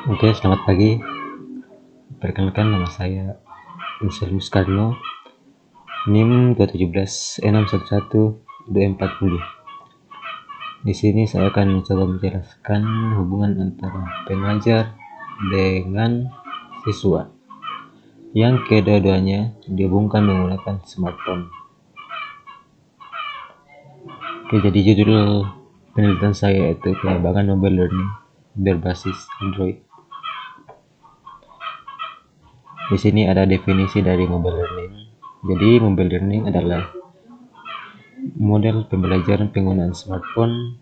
Oke, selamat pagi. Perkenalkan, nama saya Insyaalus Karno, NIM 217611240. Di sini saya akan mencoba menjelaskan hubungan antara pengajar dengan siswa yang kedua-duanya dihubungkan menggunakan smartphone. Oke, jadi judul penelitian saya itu pengembangan mobile learning berbasis Android. Di sini ada definisi dari mobile learning. Jadi mobile learning adalah model pembelajaran penggunaan smartphone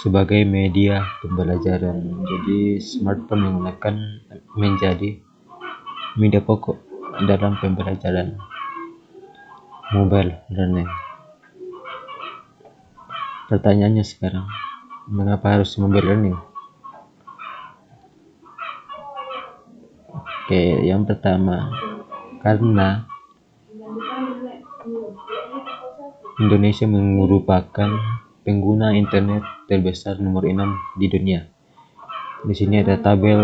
sebagai media pembelajaran. Jadi smartphone menjadi media pokok dalam pembelajaran mobile learning. Pertanyaannya sekarang, mengapa harus mobile learning? Oke, yang pertama, karena Indonesia merupakan pengguna internet terbesar nomor 6 di dunia. Di sini ada tabel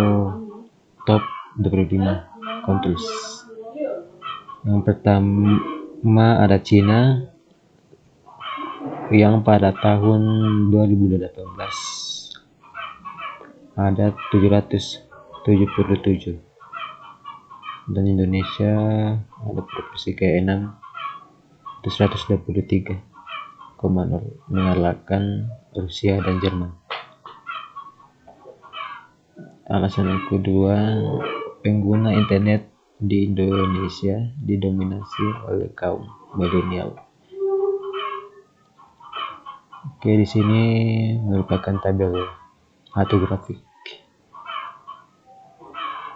top 25 countries. Yang pertama ada Cina yang pada tahun 2018 ada 777 dan Indonesia ada posisi ke-6 123,0 mengalahkan Rusia dan Jerman. Alasan yang kedua, pengguna internet di Indonesia didominasi oleh kaum milenial. Oke, di sini merupakan tabel atau grafik.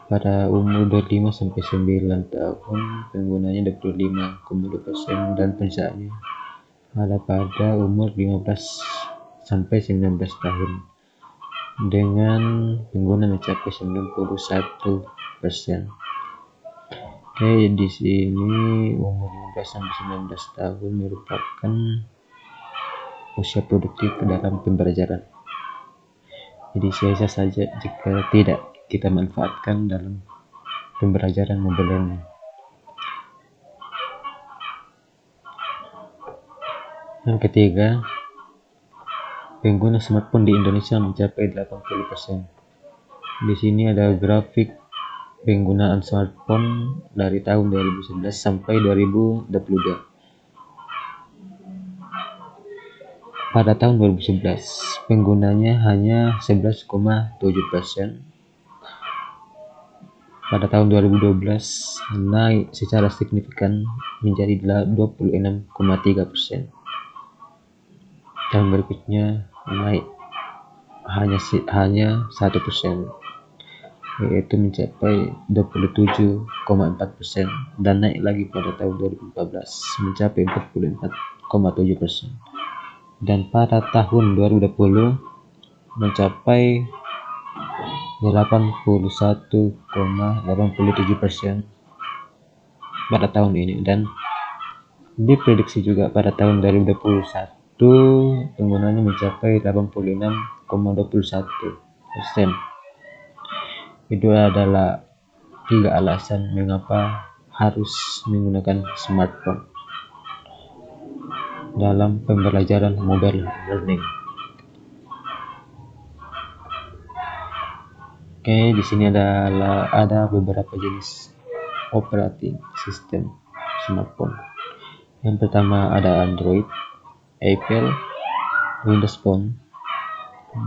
Pada umur 25 sampai 9 tahun, penggunanya 25,2% dan pengusahaannya ada pada umur 15 sampai 19 tahun dengan pengguna mencapai 91%. Oke, di sini umur 15 sampai 19 tahun merupakan usia produktif dalam pembelajaran. Jadi sia-sia saja jika tidak kita manfaatkan dalam pembelajaran mobile learning. Yang ketiga, pengguna smartphone di Indonesia mencapai 80%. Di sini ada grafik penggunaan smartphone dari tahun 2011 sampai 2022. Pada tahun 2011, penggunanya hanya 11,7%. Pada tahun 2012 naik secara signifikan menjadi 26,3%. Tahun berikutnya naik hanya 1%, yaitu mencapai 27,4%, dan naik lagi pada tahun 2014 mencapai 44,7%, dan pada tahun 2020 mencapai 81,87% pada tahun ini, dan diprediksi juga pada tahun 2021 penggunanya mencapai 86,21%. Itu adalah 3 alasan mengapa harus menggunakan smartphone dalam pembelajaran mobile learning. Oke, di sini ada beberapa jenis operating system smartphone. Yang pertama ada Android, Apple, Windows Phone,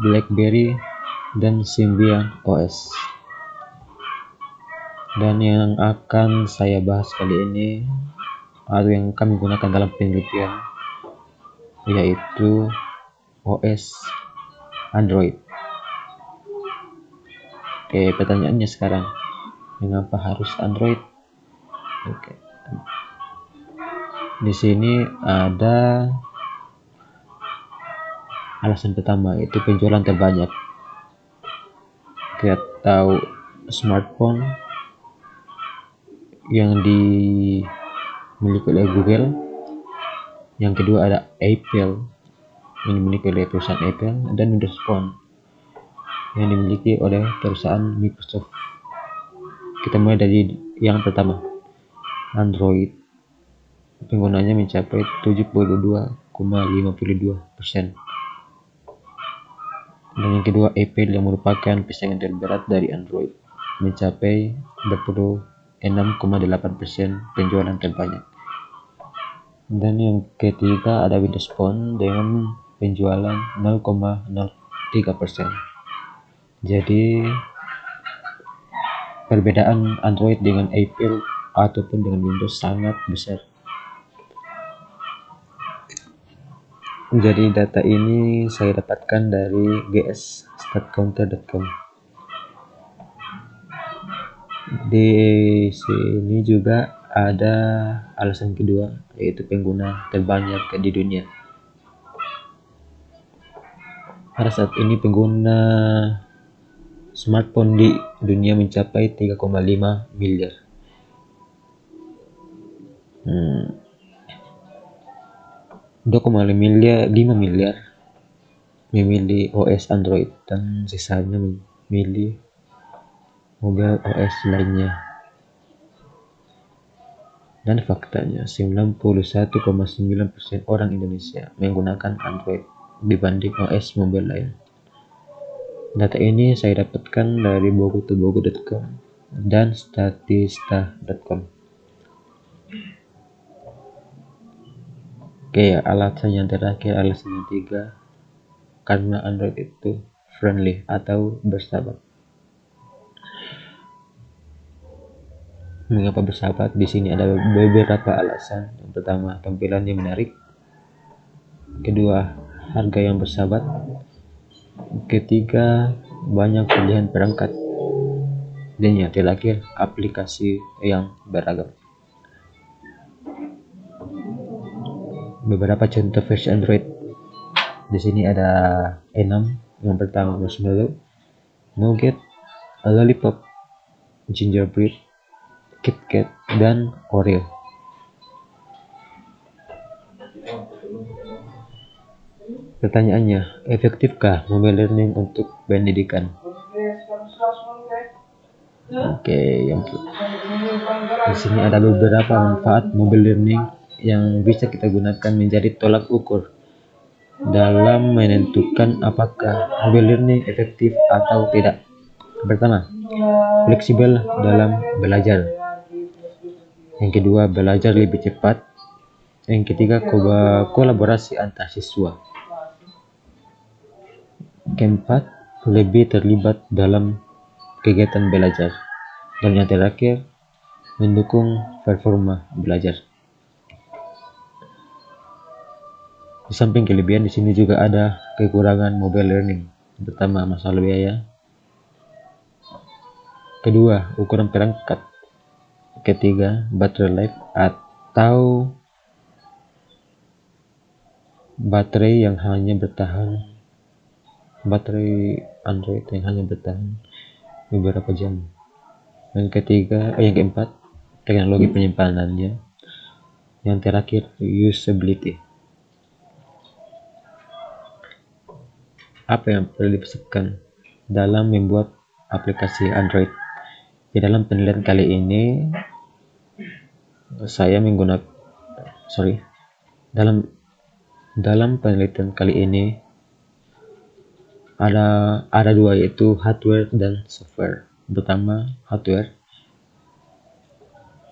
BlackBerry, dan Symbian OS. Dan yang akan saya bahas kali ini atau yang kami gunakan dalam penelitian yaitu OS Android. Oke, pertanyaannya sekarang, mengapa harus Android? Oke. Di sini ada alasan pertama, yaitu penjualan terbanyak. Kita tahu smartphone yang dimiliki oleh Google. Yang kedua ada Apple, yang dimiliki oleh perusahaan Apple, dan Windows Phone yang dimiliki oleh perusahaan Microsoft. Kita mulai dari yang pertama, Android. Penggunanya mencapai 72,52%. Dan yang kedua, Apple yang merupakan pesaing terberat dari Android, mencapai 26,8% penjualan terbanyak. Dan yang ketiga ada Windows Phone dengan penjualan 0,03%. Jadi perbedaan Android dengan Apple ataupun dengan Windows sangat besar. Jadi data ini saya dapatkan dari gs.counter.com. Di sini juga ada alasan kedua, yaitu pengguna terbanyak di dunia. Pada saat ini pengguna smartphone di dunia mencapai 3,5 miliar. 2,5 miliar memilih OS Android dan sisanya memilih mobile OS lainnya. Dan faktanya 91,9% orang Indonesia menggunakan Android dibanding OS mobile lain. Data ini saya dapatkan dari bogotobogo.com dan statista.com. Oke, alasan yang terakhir, alasan yang ketiga, karena Android itu friendly atau bersahabat. Mengapa bersahabat? Di sini ada beberapa alasan. Yang pertama, tampilannya menarik. Kedua, harga yang bersahabat. Ketiga, banyak pilihan perangkat. Dan yang terakhir, aplikasi yang beragam. Beberapa contoh versi Android. Di sini ada 6. Yang pertama, Marshmallow, Nougat, Lollipop, Gingerbread, KitKat, dan Oreo. Pertanyaannya, efektifkah mobile learning untuk pendidikan? Oke, di sini ada beberapa manfaat mobile learning yang bisa kita gunakan menjadi tolak ukur dalam menentukan apakah mobile learning efektif atau tidak. Pertama, fleksibel dalam belajar. Yang kedua, belajar lebih cepat. Yang ketiga, kolaborasi antar siswa. Keempat, lebih terlibat dalam kegiatan belajar. Dan yang terakhir, mendukung performa belajar. Di samping kelebihan, di sini juga ada kekurangan mobile learning. Pertama, masalah biaya. Kedua, ukuran perangkat. Ketiga, battery life atau baterai Android yang hanya bertahan beberapa jam. Yang keempat, teknologi penyimpanannya. Yang terakhir, usability. Apa yang perlu dipersiapkan dalam membuat aplikasi Android? Di dalam penelitian kali ini dalam penelitian kali ini ada dua, yaitu hardware dan software. Pertama, hardware.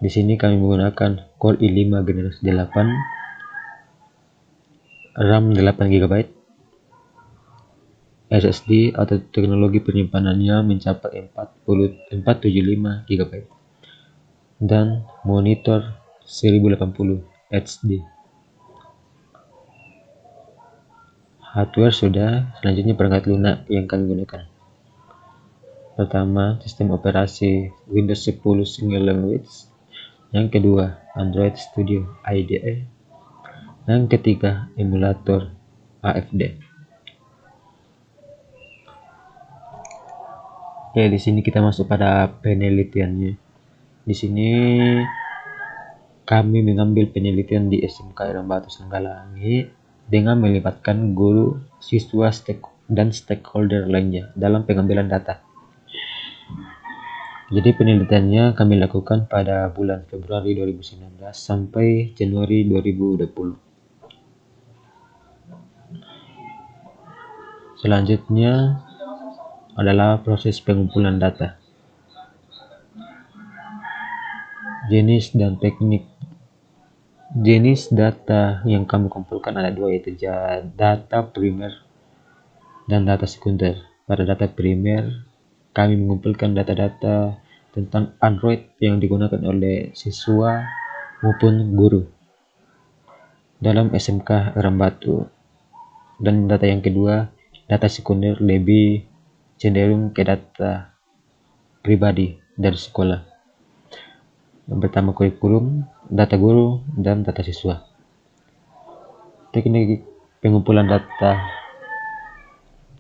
Di sini kami menggunakan Core i5 generasi 8, RAM 8 GB, SSD atau teknologi penyimpanannya mencapai 475 GB, dan monitor 1080 HD. Hardware sudah, selanjutnya perangkat lunak yang kami gunakan. Pertama, sistem operasi Windows 10 Single Language. Yang kedua, Android Studio IDE. Yang ketiga, emulator AFD. Oke, di sini kita masuk pada penelitiannya. Di sini kami mengambil penelitian di SMK Irambatu Sanggalangi dengan melibatkan guru, siswa, dan stakeholder lainnya dalam pengambilan data. Jadi penelitiannya kami lakukan pada bulan Februari 2019 sampai Januari 2020. Selanjutnya adalah proses pengumpulan data. Jenis dan teknik. Jenis data yang kami kumpulkan ada dua, yaitu data primer dan data sekunder. Pada data primer, kami mengumpulkan data-data tentang Android yang digunakan oleh siswa maupun guru dalam SMK Rambatu. Dan data yang kedua, data sekunder, lebih cenderung ke data pribadi dari sekolah. Yang pertama kurikulum, data guru, dan data siswa. Teknik pengumpulan data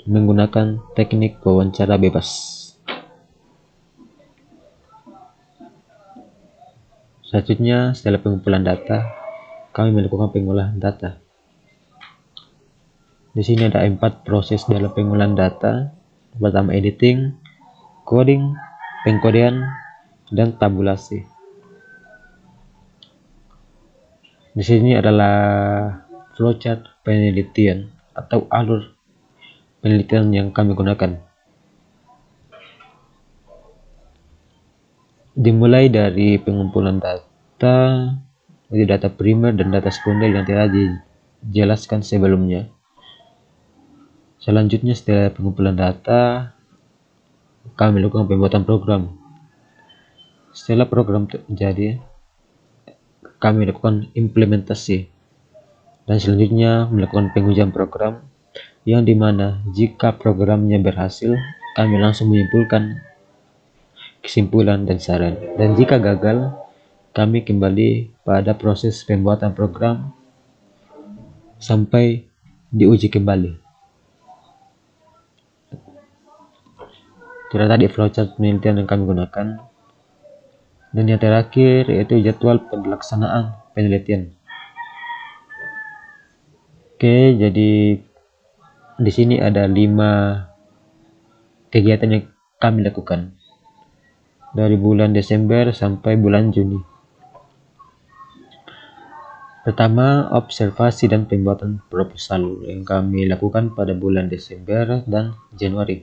menggunakan teknik wawancara bebas. Selanjutnya, setelah pengumpulan data, kami melakukan pengolahan data. Di sini ada 4 proses dalam pengolahan data. Pertama, editing, coding, pengkodean, dan tabulasi. Di sini adalah flowchart penelitian atau alur penelitian yang kami gunakan. Dimulai dari pengumpulan data, dari data primer dan data sekunder yang telah dijelaskan sebelumnya. Selanjutnya, setelah pengumpulan data, kami melakukan pembuatan program. Setelah program terjadi, kami lakukan implementasi, dan selanjutnya melakukan pengujian program, yang dimana jika programnya berhasil, kami langsung menyimpulkan kesimpulan dan saran, dan jika gagal, kami kembali pada proses pembuatan program sampai diuji kembali. Itu tadi flowchart penelitian yang kami gunakan. Dan yang terakhir yaitu jadwal pelaksanaan penelitian. Oke, jadi di sini ada 5 kegiatan yang kami lakukan dari bulan Desember sampai bulan Juni. Pertama, observasi dan pembuatan proposal yang kami lakukan pada bulan Desember dan Januari.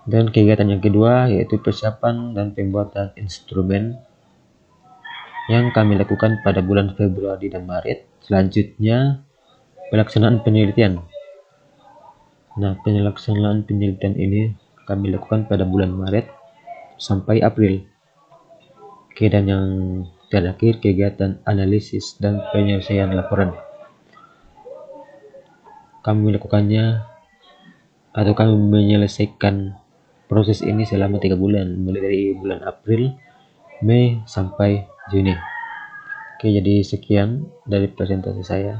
Dan kegiatan yang kedua yaitu persiapan dan pembuatan instrumen yang kami lakukan pada bulan Februari dan Maret. Selanjutnya, pelaksanaan penelitian. Nah, pelaksanaan penelitian ini kami lakukan pada bulan Maret sampai April. Oke, dan yang terakhir kegiatan analisis dan penyelesaian laporan. Kami melakukannya atau kami menyelesaikan proses ini selama 3 bulan, mulai dari bulan April, Mei sampai Juni. Oke, jadi sekian dari presentasi saya.